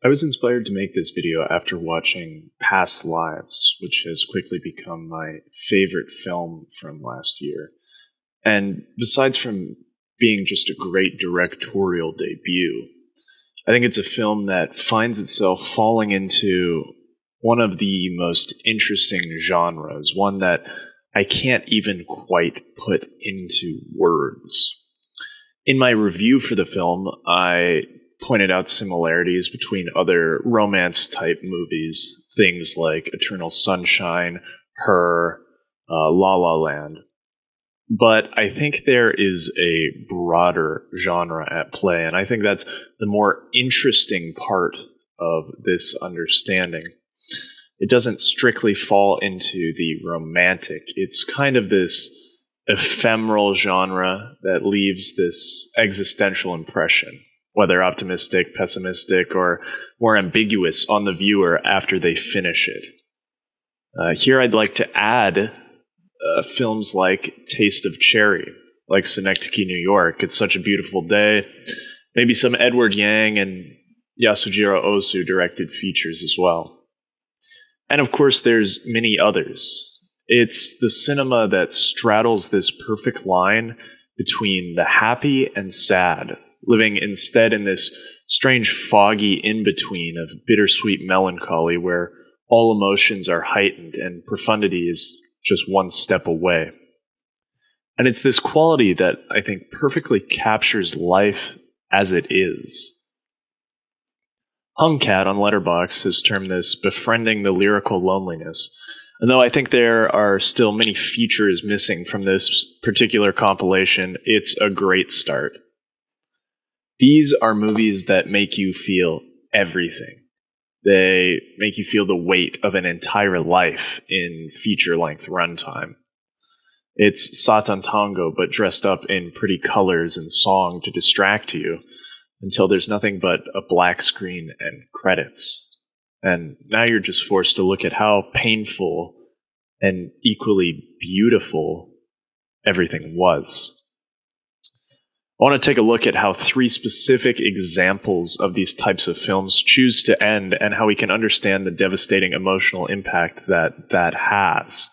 I was inspired to make this video after watching Past Lives, which has quickly become my favorite film from last year. And besides from being just a great directorial debut, I think it's a film that finds itself falling into one of the most interesting genres, one that I can't even quite put into words. In my review for the film, I pointed out similarities between other romance type movies, things like Eternal Sunshine, Her, La La Land. But I think there is a broader genre at play, and I think that's the more interesting part of this understanding. It doesn't strictly fall into the romantic. It's kind of this ephemeral genre that leaves this existential impression, whether optimistic, pessimistic, or more ambiguous on the viewer after they finish it. Here I'd like to add films like Taste of Cherry, like Synecdoche, New York. It's Such a Beautiful Day. Maybe some Edward Yang and Yasujiro Ozu directed features as well. And of course, there's many others. It's the cinema that straddles this perfect line between the happy and sad, living instead in this strange foggy in-between of bittersweet melancholy where all emotions are heightened and profundity is just one step away. And it's this quality that I think perfectly captures life as it is. Hungcat on Letterboxd has termed this befriending the lyrical loneliness. And though I think there are still many features missing from this particular compilation, it's a great start. These are movies that make you feel everything. They make you feel the weight of an entire life in feature-length runtime. It's Satan Tango, but dressed up in pretty colors and song to distract you until there's nothing but a black screen and credits. And now you're just forced to look at how painful and equally beautiful everything was. I want to take a look at how three specific examples of these types of films choose to end and how we can understand the devastating emotional impact that has.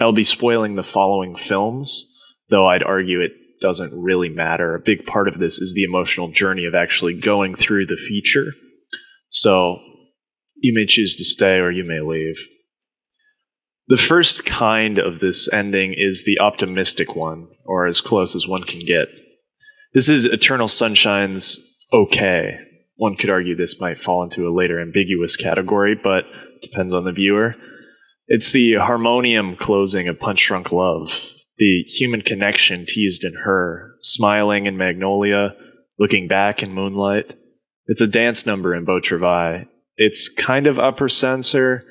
I'll be spoiling the following films, though I'd argue it doesn't really matter. A big part of this is the emotional journey of actually going through the feature. So you may choose to stay or you may leave. The first kind of this ending is the optimistic one, or as close as one can get. This is Eternal Sunshine's okay. One could argue this might fall into a later ambiguous category, but it depends on the viewer. It's the harmonium closing of Punch Drunk Love, the human connection teased in Her, smiling in Magnolia, looking back in Moonlight. It's a dance number in Beau Travail. It's kind of upper censor,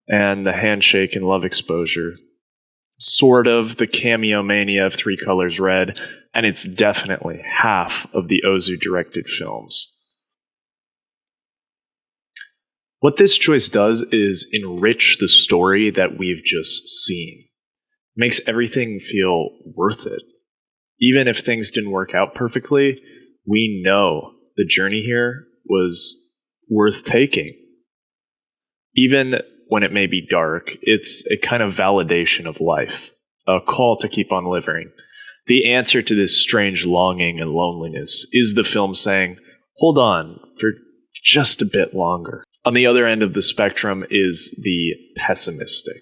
and the handshake in Love Exposure. Sort of the cameo mania of Three Colors Red, and it's definitely half of the Ozu-directed films. What this choice does is enrich the story that we've just seen. It makes everything feel worth it. Even if things didn't work out perfectly, we know the journey here was worth taking. Even when it may be dark, it's a kind of validation of life, a call to keep on living. The answer to this strange longing and loneliness is the film saying, hold on for just a bit longer. On the other end of the spectrum is the pessimistic,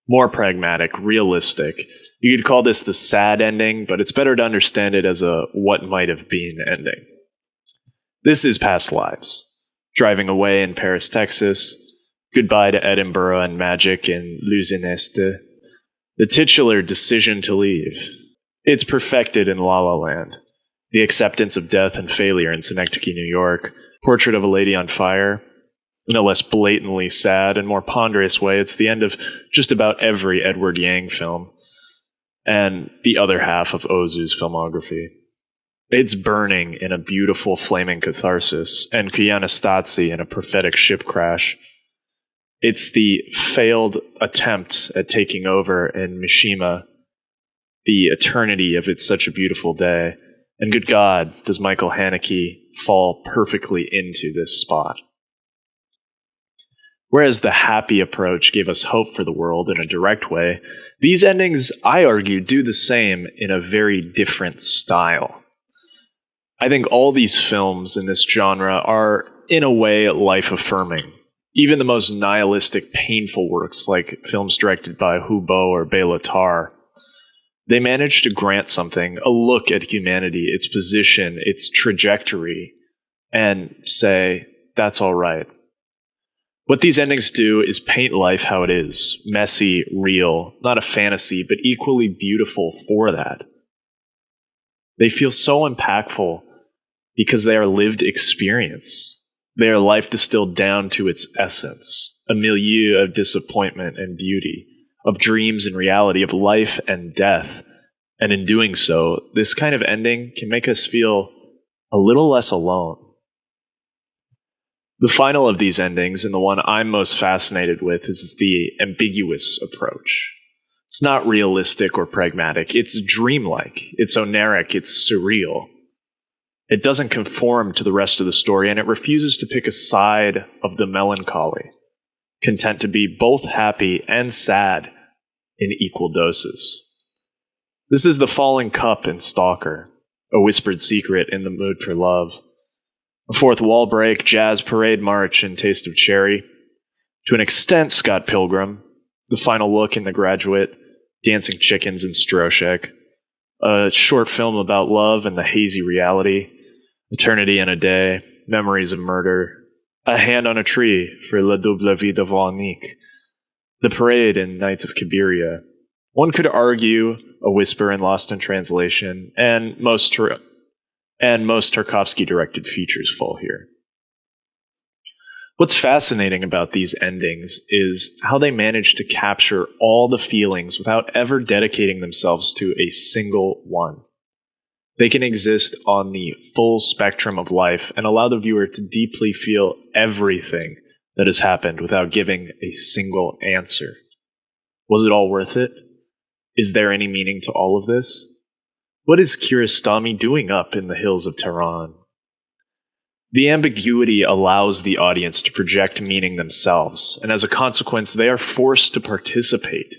more pragmatic, realistic. You could call this the sad ending, but it's better to understand it as a what might have been ending. This is Past Lives. Driving away in Paris, Texas. Goodbye to Edinburgh and magic in Luzineste. The titular decision to leave. It's perfected in La La Land. The acceptance of death and failure in Synecdoche, New York. Portrait of a Lady on Fire. In a less blatantly sad and more ponderous way, it's the end of just about every Edward Yang film. And the other half of Ozu's filmography. It's burning in a beautiful flaming catharsis, and Kuyanastasi in a prophetic ship crash. It's the failed attempt at taking over in Mishima, the eternity of It's Such a Beautiful Day. And good God, does Michael Haneke fall perfectly into this spot. Whereas the happy approach gave us hope for the world in a direct way, these endings, I argue, do the same in a very different style. I think all these films in this genre are, in a way, life-affirming. Even the most nihilistic, painful works, like films directed by Hubo or Bela Tarr, they manage to grant something, a look at humanity, its position, its trajectory, and say, that's all right. What these endings do is paint life how it is, messy, real, not a fantasy, but equally beautiful for that. They feel so impactful because they are lived experience. They are life distilled down to its essence, a milieu of disappointment and beauty, of dreams and reality, of life and death. And in doing so, this kind of ending can make us feel a little less alone. The final of these endings, and the one I'm most fascinated with, is the ambiguous approach. It's not realistic or pragmatic. It's dreamlike. It's oniric. It's surreal. It doesn't conform to the rest of the story, and it refuses to pick a side of the melancholy, content to be both happy and sad in equal doses. This is the falling cup in Stalker, a whispered secret in the mood for love, a fourth wall break, jazz parade march in Taste of Cherry, to an extent Scott Pilgrim, the final look in The Graduate, Dancing Chickens in Stroshek, a short film about love and the hazy reality, Eternity in a Day, Memories of Murder, A Hand on a Tree for La Double Vie de Volnick, The Parade in Nights of Cabiria. One could argue A Whisper in Lost in Translation, and most Tarkovsky-directed features fall here. What's fascinating about these endings is how they manage to capture all the feelings without ever dedicating themselves to a single one. They can exist on the full spectrum of life and allow the viewer to deeply feel everything that has happened without giving a single answer. Was it all worth it? Is there any meaning to all of this? What is Kiarostami doing up in the hills of Tehran? The ambiguity allows the audience to project meaning themselves, and as a consequence, they are forced to participate,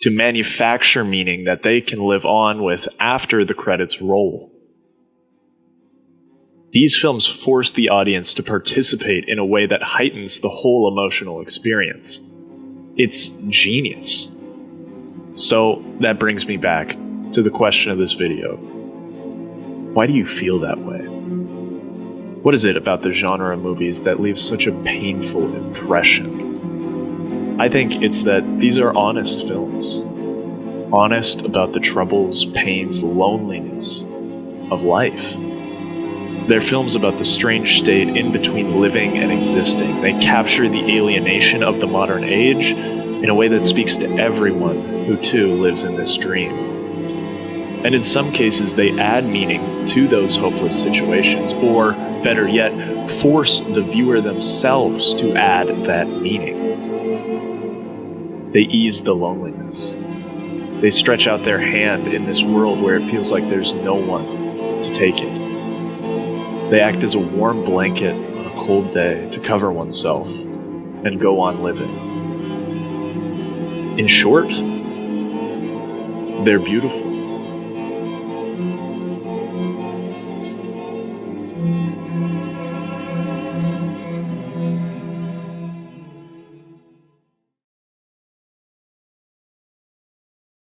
to manufacture meaning that they can live on with after the credits roll. These films force the audience to participate in a way that heightens the whole emotional experience. It's genius. So that brings me back to the question of this video. Why do you feel that way? What is it about the genre of movies that leaves such a painful impression? I think it's that these are honest films. Honest about the troubles, pains, loneliness of life. They're films about the strange state in between living and existing. They capture the alienation of the modern age in a way that speaks to everyone who too lives in this dream. And in some cases, they add meaning to those hopeless situations, or better yet, force the viewer themselves to add that meaning. They ease the loneliness. They stretch out their hand in this world where it feels like there's no one to take it. They act as a warm blanket on a cold day to cover oneself and go on living. In short, they're beautiful.